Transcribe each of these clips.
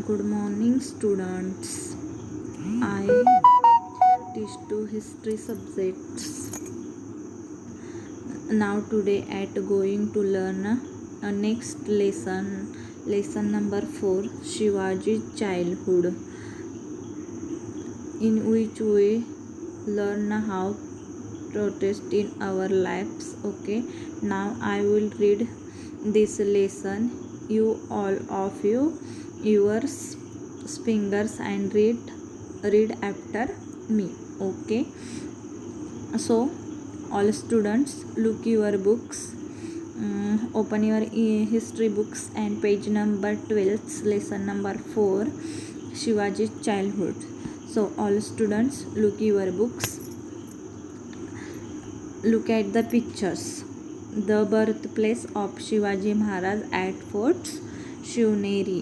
Good morning, students. I teach two history subjects. Now today at going to learn a next lesson number 4, Shivaji's childhood, in which we learn how protest in our lives. Okay, now I will read this lesson. You all of you your fingers and read after me. Okay, so all students, look your books. Open your history books and page number 12, lesson number 4, Shivaji's childhood. So all students, look your books. Look at the pictures. The birthplace of Shivaji Maharaj at Fort Shivneri.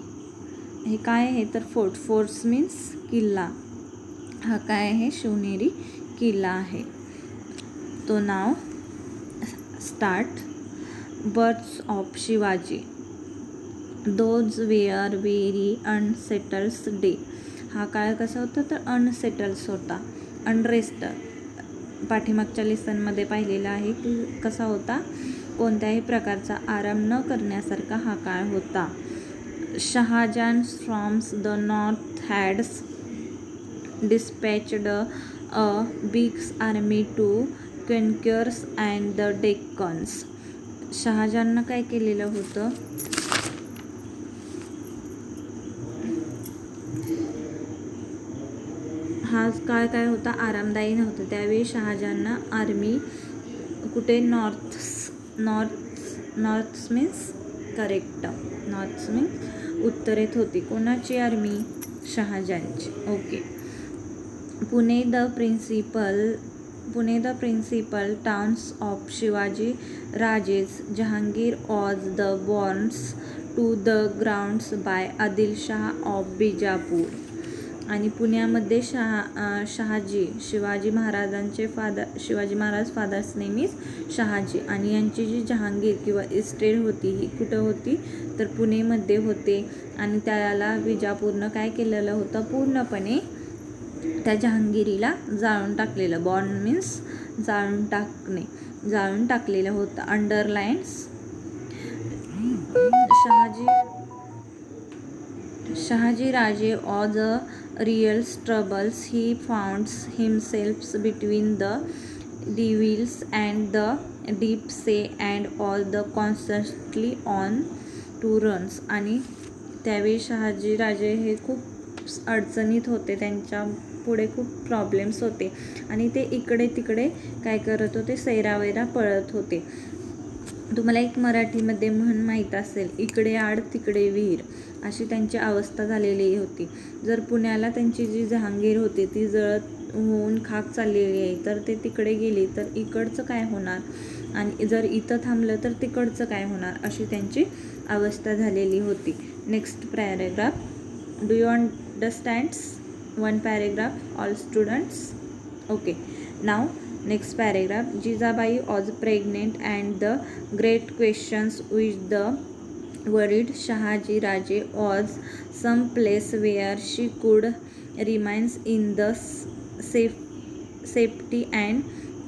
हे काय आहे तर forts means किल्ला. हा काय आहे, शिवनेरी किल्ला आहे. तो नाव start. Births of Shivaji. Those were very unsettles day. हा काळ कसा होता तर अनसेटल्स होता, अनरेस्ट. पाठीमागच्या लेसनमध्ये पाहिलेला आहे की कसा होता, कोणत्याही प्रकारचा आराम न करण्यासारखा हा काळ होता. Shahjahan from the north had dispatched a big army to conquer and the Deccan. शहाजहाननं काय केलेलं होतं, हा काळ काय होता, आरामदायी नव्हता. त्यावेळी शहाजहाननं आर्मी कुठे, north means correct, north means उत्तरेत होती. कोणाची आर्मी, शहाजहानची. Okay. Pune the principal towns of Shivaji Rajes. Jahangir was the borns to the grounds by Adilshah of Bijapur. आणि पुण्यामध्ये शिवाजी महाराज फादर्स नेमीच शहाजी, आणि यांची जी जहांगीर किंवा इस्टेट होती ही कुठं होती तर पुणेमध्ये होते. आणि त्याला बिजापूरनं काय केलेलं होतं, पूर्णपणे त्या जहांगीरीला जाळून टाकलेलं. बॉर्न मीन्स जाळून टाकणे, जाळून टाकलेलं होतं. Underlines. Shahaji Raje as a real troubles. He founds himself between the devils and the deep sea and all the constantly on to runs. आणि त्यावेळी शहाजी राजे हे खूप अडचणीत होते, त्यांच्या पुढे खूप प्रॉब्लेम्स होते आणि ते इकडे तिकडे काय करत होते, सैरावैरा पळत होते. तुम्हाला एक मराठीमध्ये म्हण माहीत असेल, इकडे आड तिकडे विहीर, अशी त्यांची अवस्था झालेली होती. जर पुण्याला त्यांची जी जहांगीर होती ती जळत होऊन खाक चाललेली आहे, तर ते तिकडे गेली तर इकडचं काय होणार, आणि जर इथं थांबलं तर तिकडचं काय होणार, अशी त्यांची अवस्था झालेली होती. Next paragraph. Do you understands one paragraph all students? Okay. Now next paragraph. Jijabai was pregnant and the great questions which the worried Shahaji Raje was some place where she could remain in the safety and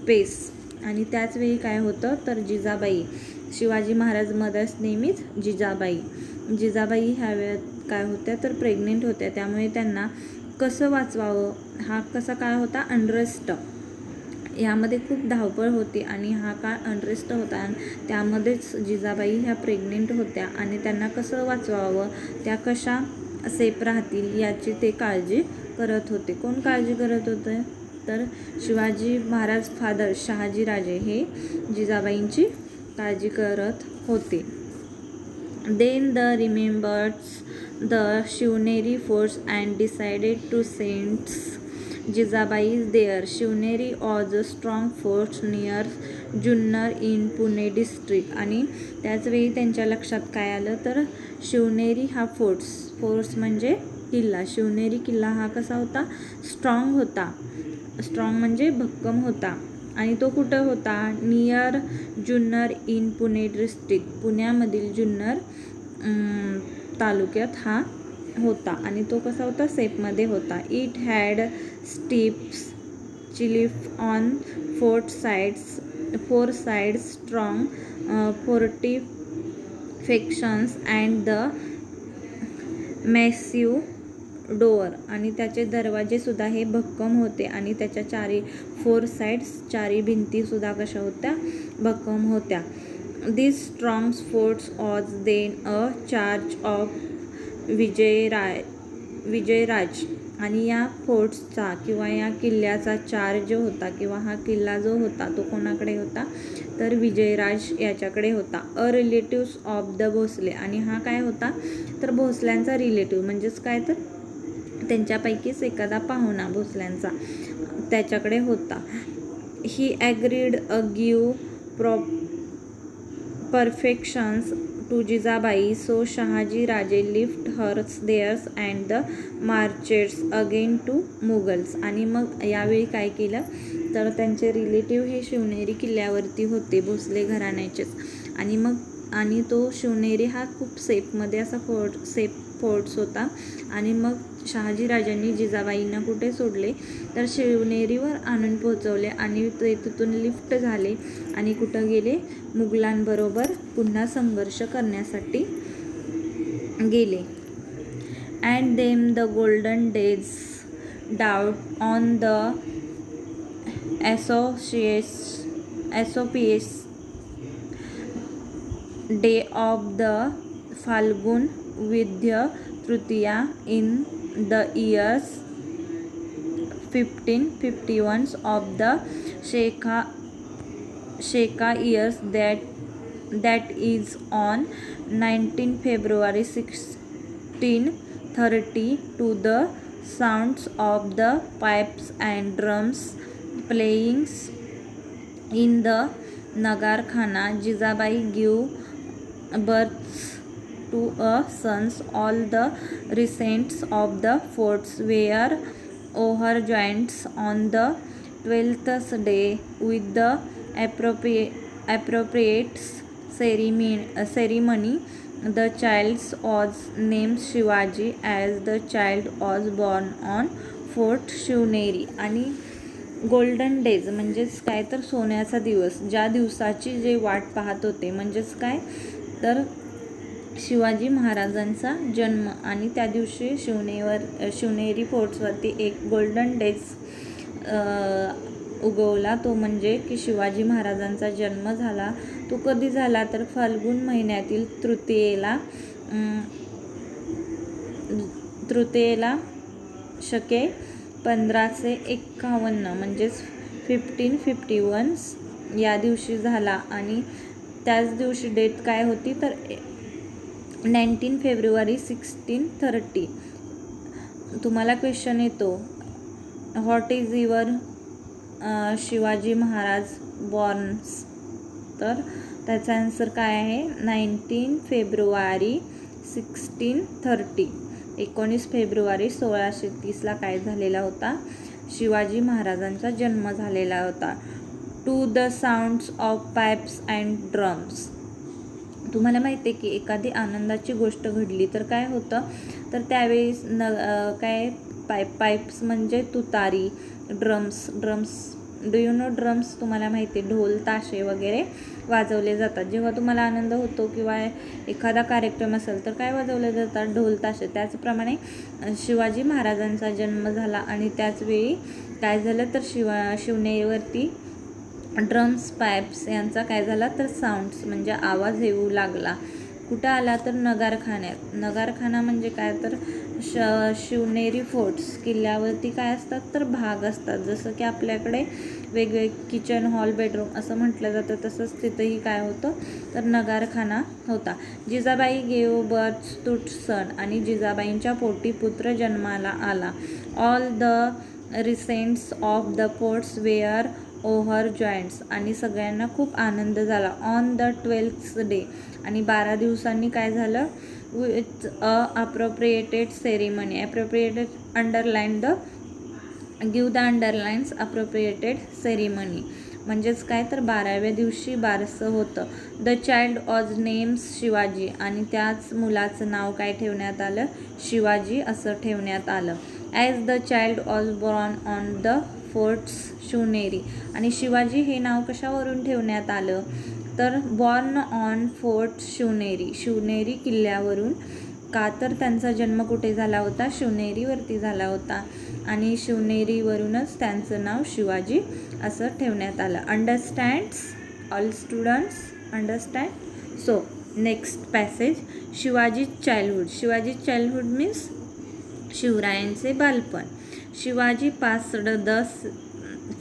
peace. आणि त्याच वेळी काय होतं तर Jijabai, Shivaji Maharaj mother's नेहमीच जिजाबाई ह्या वेळेत काय होत्या तर प्रेग्नेंट होत्या. त्यामुळे त्यांना कसं वाचवावं, हा कसा काळ होता, अनरेस्ट. यामध्ये खूप धावपळ होती आणि हा काळ अनरेस्ट होता. आणि त्यामध्येच जिजाबाई ह्या प्रेग्नेंट होत्या आणि त्यांना कसं वाचवावं, त्या कशा सेफ राहतील याची ते काळजी करत होते. कोण काळजी करत होते तर शिवाजी महाराज फादर शहाजी राजे हे जिजाबाईंची काळजी करत होते. Then the remembers the Shivneri forts and decided to send Jizabai there. Shivneri was a strong fort near Junnar in Pune district. आणि त्याचवेळी त्यांच्या लक्षात काय आलं तर शिवनेरी हा फोर्ट्स म्हणजे किल्ला, शिवनेरी किल्ला हा कसा होता, स्ट्रॉंग होता. स्ट्रॉंग म्हणजे भक्कम होता. आणि तो कुठं होता, near Junnar in Pune district. पुण्यामधील जुन्नर तालुक्यात हा होता आणि तो कसा होता, सेपमध्ये होता. It had steeps cliff on four sides strong fortifications and the massive door, आणि त्याचे दरवाजे सुद्धा हे भक्कम होते आणि त्याच्या फोर साइड्स चारी भिंतीसुद्धा कशा होत्या, भक्कम होत्या. This strong forts was then a charge of Vijayraj, आणि या फोर्ट्सचा किंवा या किल्ल्याचा चार्ज होता किंवा हा किल्ला जो होता तो कोणाकडे होता, तर विजयराज याच्याकडे होता. A relatives of the Bhosale, आणि हा काय होता, तर भोसल्यांचा रिलेटिव्ह, म्हणजेच काय, तर त्यांच्यापैकीच एखादा पाहुणा भोसल्यांचा त्याच्याकडे होता. He agreed a give perfections to Jijabai, so Shahaji Raje lift hers theirs and the marches again to Mughals. आणि मग यावेळी काय केलं, तर त्यांचे रिलेटिव्ह हे शिवनेरी किल्ल्यावरती होते, भोसले घराण्याचेच. आणि तो शिवनेरी हा खूप सेफमध्ये असा फोर्ट्स होता. आणि मग शहाजी राजांनी जिजाबाईंना कुठे सोडले, तर शिवनेरीवर आणून पोहोचवले आणि ते तिथून लिफ्ट झाले आणि कुठं गेले, मुघलांबरोबर पुन्हा संघर्ष करण्यासाठी गेले. And them the golden days doubt on the auspicious day of the Phalgun Vadya Tritiya in the years 1551 of the Sheka years, that is on 19 February 1630, to the sounds of the pipes and drums playing in the Nagar Khana, Jizabai gave birth to a sons. All the recents of the forts were overjoined on the 12th day with the appropriate ceremony. The child was named Shivaji as the child was born on Fort Shivneri. आणि golden days म्हणजेच काय, तर सोन्याचा दिवस, ज्या दिवसाची जे वाट पाहत होते, म्हणजेच काय, तर शिवाजी महाराजांचा जन्म. आणि त्या दिवशी शिवनेरी फोर्ट्सवरती एक गोल्डन डेज उगवला, तो म्हणजे की शिवाजी महाराजांचा जन्म झाला. तो कधी झाला, तर फाल्गुन महिन्यातील तृतीयेला शके 1551 म्हणजेच 1551 या दिवशी झाला. आणि त्याच दिवशी डेट काय होती, तर 19 फेब्रुवारी 1630. तुम्हाला क्वेश्चन येतो, what is your Shivaji Maharaj borns, तर त्याचा आन्सर काय आहे, 19 फेब्रुवारी 1630. 19 फेब्रुवारी 1630ला काय झालेला होता, शिवाजी महाराजांचा जन्म झालेला होता. To the sounds of pipes and drums. तुम्हाला माहिती आहे की एखादी आनंदाची गोष्ट घडली तर काय होतं, तर त्यावेळेस काय पाईप्स म्हणजे तुतारी, drums do you know drums, तुम्हाला माहिती आहे, ढोल ताशे वगैरे वाजवले जातात. जेव्हा तुम्हाला आनंद होतो किंवा एखादा कार्यक्रम असेल तर काय वाजवले जातात, ढोल ताशे. त्याचप्रमाणे शिवाजी महाराजांचा जन्म झाला आणि त्याचवेळी काय झालं, तर शिवनेरीवरती ड्रम्स पाईप्स यांचा काय झाला, तर साऊंड्स म्हणजे आवाज येऊ लागला. कुठं आला, तर नगारखान्यात. नगारखाना म्हणजे काय, तर शिवनेरी फोर्ट्स किल्ल्यावरती काय असतात, तर भाग असतात. जसं की आपल्याकडे वेगवेगळे किचन, हॉल, बेडरूम असं म्हटलं जातं, तसंच तिथंही काय होतं, तर नगारखाना होता. Jijabai gave birth to son, आणि जिजाबाईंच्या पोटी पुत्र जन्माला आला. All the residents of the forts were over joints, आणि सगळ्यांना खूप आनंद झाला. ऑन द 12th डे, आणि 12 दिवसांनी काय झालं, with appropriated ceremony. Appropriated underline the give the underlines appropriated ceremony. म्हणजेच काय तर 12व्या दिवशी बारसं होतं. The child was names Shivaji, आणि त्याच मुलाचं नाव काय ठेवण्यात आलं, शिवाजी असं ठेवण्यात आलं. As the child was born on the forts Shivneri, आणि शिवाजी हे नाव कशावरून ठेवण्यात आलं, तर born on fort Shivneri, Shivneri किल्ल्यावरून. का तर त्यांचा जन्म कुठे झाला होता, शिवनेरीवरती झाला होता, आणि शिवनेरीवरूनच त्यांचं नाव शिवाजी असं ठेवण्यात आलं. Understands all students, understand. So next passage, Shivaji childhood. Shivaji childhood means शिवरायांचे बालपण. Shivaji passed the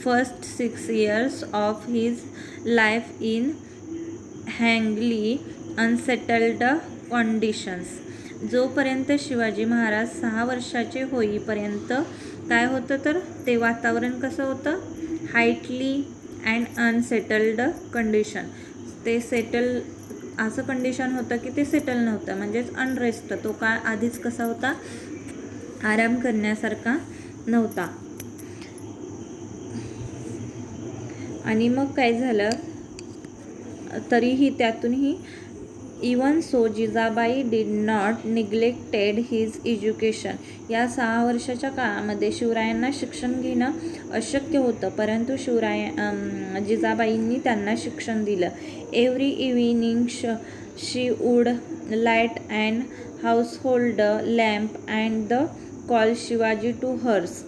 first 6 years of his life in highly unsettled conditions. जोपर्यंत शिवाजी महाराज 6 वर्षाचे होईपर्यंत काय होतं, तर ते वातावरण कसं होतं, हायटली अँड अनसेटल्ड कंडिशन. ते सेटल असं कंडिशन होतं की ते सेटल नव्हतं, म्हणजेच अनरेस्ट. तो काळ आधीच कसा होता, आराम करण्यासारखा नव्हता. आणि मग काय झालं, तरीही त्यातूनही even so Jijabai did not neglected his education. या 6 वर्षाच्या काळामध्ये शिवरायांना शिक्षण घेणं अशक्य होतं, परंतु जिजाबाईंनी त्यांना शिक्षण दिलं. Every evening she would light and household lamp and the call Shivaji to hers.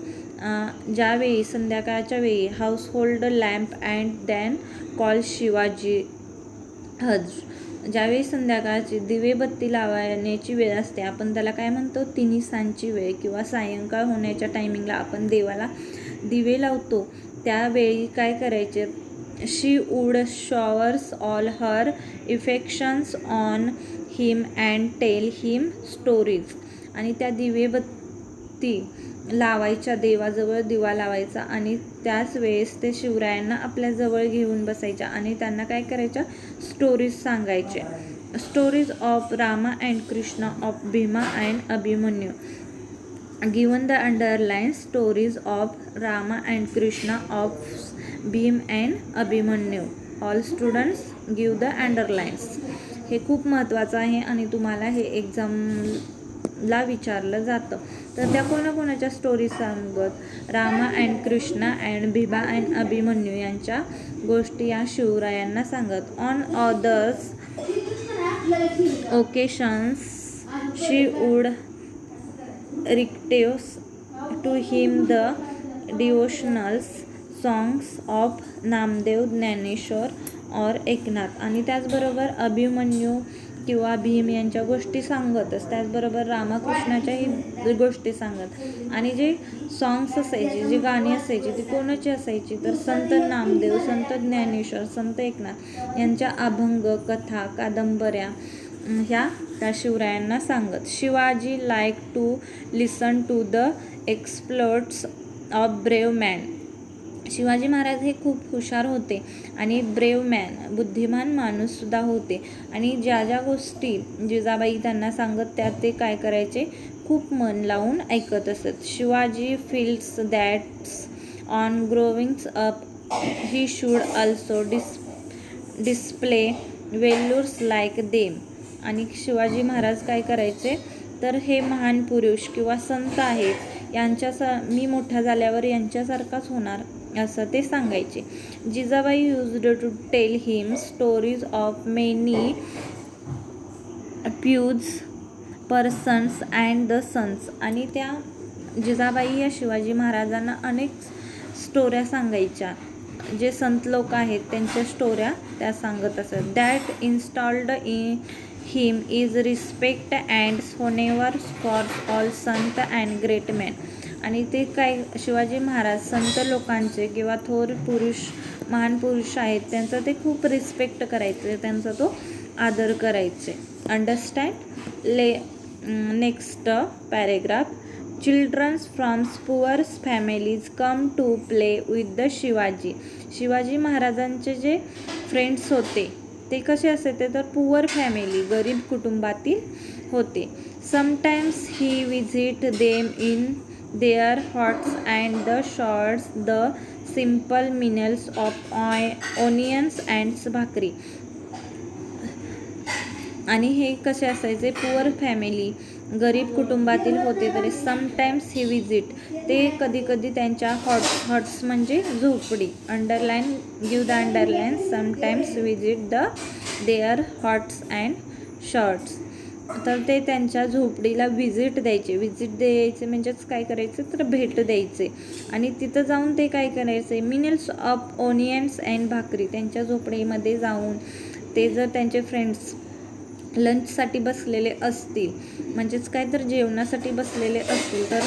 ज्यावेळी संध्याकाळच्या वेळी household lamp and then call Shivaji hers. ज्यावेळी संध्याकाळची दिवेबत्ती लावण्याची वेळ असते, आपण त्याला काय म्हणतो, तिन्हीसांची वेळ, किंवा सायंकाळ होण्याच्या टायमिंगला आपण देवाला दिवे लावतो, त्यावेळी काय करायचे, she would showers all her affections on him and tell him stories. आणि त्या दिवेबत्ती लावायच्या, देवाजवळ दिवा लावायचा, आणि त्याच वेळेस ते शिवरायांना आपल्याजवळ घेऊन बसायच्या आणि त्यांना काय करायच्या, स्टोरीज सांगायचे. Stories of Rama and Krishna, of Bhima and Abhimanyu. Given the underline stories of Rama and Krishna, of Bhim and Abhimanyu. All students give the underlines. हे खूप महत्त्वाचं आहे आणि तुम्हाला हे एक्झामला विचारलं जातं. तर त्या कोणाकोणाच्या स्टोरी सांगत, Rama and Krishna and Bhima and Abhimanyu यांच्या गोष्टी या शिवरायांना सांगत. On others occasions she would recites to him the devotionals songs of Namdev, Dnyaneshwar और एकनाथ. आणि त्याचबरोबर अभिमन्यू किंवा भीम यांच्या गोष्टी सांगतच, त्याचबरोबर रामकृष्णाच्याही गोष्टी सांगत. आणि जे सॉंग्स असायचे, जी गाणी असायची, ती कोणाची असायची, तर संत नामदेव, संत ज्ञानेश्वर, संत एकनाथ यांच्या अभंग, कथा, कादंबऱ्या ह्या त्या शिवरायांना सांगत. Shivaji like to listen to the exploits of brave man. Shivaji Maharaj हे खूप हुशार होते आणि ब्रेव मॅन, बुद्धिमान माणूससुद्धा होते. आणि ज्या ज्या गोष्टी जिजाबाई त्यांना सांगत त्या ते काय करायचे, खूप मन लावून ऐकत असत. Shivaji feels that's on growings up he should also display valours like them. आणि शिवाजी महाराज काय करायचे, तर हे महान पुरुष किंवा संत आहेत, मी मोठा झाल्यावर यांच्यासारखाच होणार असं ते सांगायचे. Jijabai used to tell him stories of many pious persons and the sons. आणि त्या जिजाबाई या शिवाजी महाराजांना अनेक स्टोऱ्या सांगायच्या, जे संत लोक आहेत त्यांच्या स्टोऱ्या त्या सांगत असत. That installed in him is respect and honour for all sant and great man. आणि ते काय, शिवाजी महाराज संत लोकांचे किंवा थोर पुरुष, महान पुरुष आहेत त्यांचा ते खूप रिस्पेक्ट करायचे, त्यांचा तो आदर करायचे. Understand. Next paragraph. Childrens from poor families come to play with the Shivaji. Shivaji महाराजांचे जे फ्रेंड्स होते ते कसे असायचे, तर पुअर फॅमिली, गरीब कुटुंबातील होते. Sometimes he visit them in their huts and the shorts the simple meals of onions and bhakri. आणि हे कसे असायचे, पुअर फॅमिली, गरीब कुटुंबातील होते तरी समटाईम्स ही विजिट, ते कधी त्यांच्या हॉट्स म्हणजे झोपडी, underline, give the underline, sometimes visit their huts and shorts. तर ते त्यांच्या झोपडीला व्हिजिट द्यायचे म्हणजेच काय करायचे तर भेट द्यायचे. आणि तिथं जाऊन ते काय करायचे, मिनल्स ऑफ ओनियन्स अँड भाकरी, त्यांच्या झोपडीमध्ये जाऊन ते जर त्यांचे फ्रेंड्स लंचसाठी बसलेले असतील, म्हणजेच काय तर जेवणासाठी बसलेले असतील, तर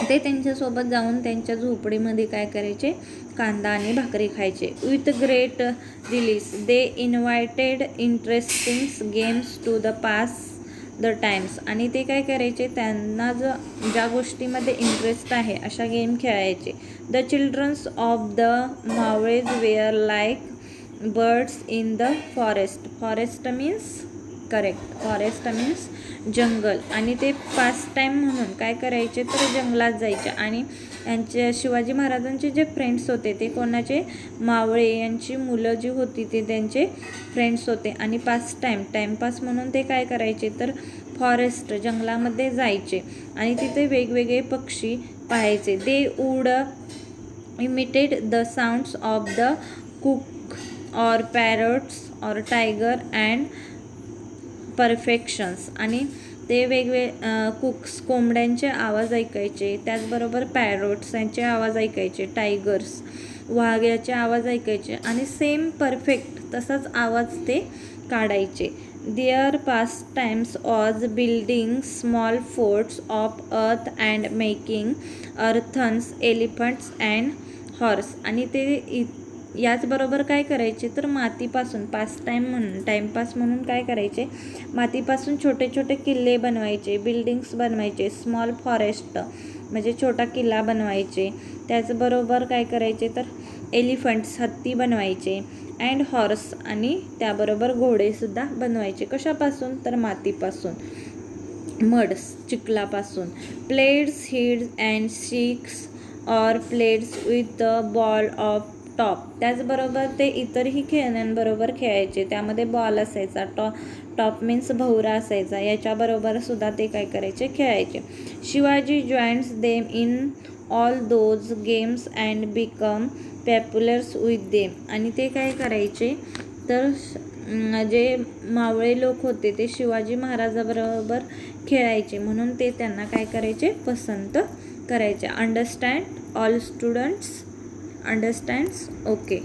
ते त्यांच्यासोबत जाऊन त्यांच्या झोपडीमध्ये काय करायचे, कांदा आणि भाकरी खायचे. With great relish they invited interesting games to the pass the times. आणि ते काय करायचे, त्यांना ज्या गोष्टीमध्ये इंटरेस्ट आहे अशा गेम खेळायचे. The childrens of the Mavales were like birds in the forest means correct, forest means जंगल. आणि ते पास टाईम म्हणून काय करायचे तर जंगलात जायचे. आणि यांचे शिवाजी महाराजांचे जे फ्रेंड्स होते ते कोणाचे, मावळे यांची मुलं जी होती ते त्यांचे फ्रेंड्स होते. आणि टाईमपास म्हणून ते काय करायचे तर फॉरेस्ट, जंगलामध्ये जायचे आणि तिथे वेगवेगळे पक्षी पाहायचे. They would imitated the sounds of the cook or parrots or tiger and perfections. आणि ते कुक्स, कोंबड्यांचे आवाज ऐकायचे, त्याचबरोबर पॅरोट्स यांचे आवाज ऐकायचे, टायगर्स, वाघ्याचे आवाज ऐकायचे आणि सेम परफेक्ट तसाच आवाज ते काढायचे. Their pass times was building small forts of earth and making earthens, elephants and horse. आणि ते याचबरोबर काय करायचे तर मातीपासून टाईमपास म्हणून काय करायचे, मातीपासून छोटे छोटे किल्ले बनवायचे, बिल्डिंग्स बनवायचे, स्मॉल फॉरेस्ट म्हणजे छोटा किल्ला बनवायचे. त्याचबरोबर काय करायचे तर एलिफंट्स, हत्ती बनवायचे, अँड हॉर्स आणि त्याबरोबर घोडेसुद्धा बनवायचे. कशापासून तर मातीपासून, मड्स, चिखलापासून. Played, hides and six or played with the ball of top. त्याचबरोबर ते इतरही खेळण्यांबरोबर खेळायचे, त्यामध्ये बॉल असायचा, टॉप मीन्स भोवरा असायचा, याच्याबरोबर सुद्धा ते काय करायचे, खेळायचे. Shivaji joins them in all those games and become populars with them. आणि ते काय करायचे तर जे मावळे लोक होते ते शिवाजी महाराजाबरोबर खेळायचे म्हणून ते त्यांना काय करायचे, पसंत करायचे. Understand all students, understands, okay.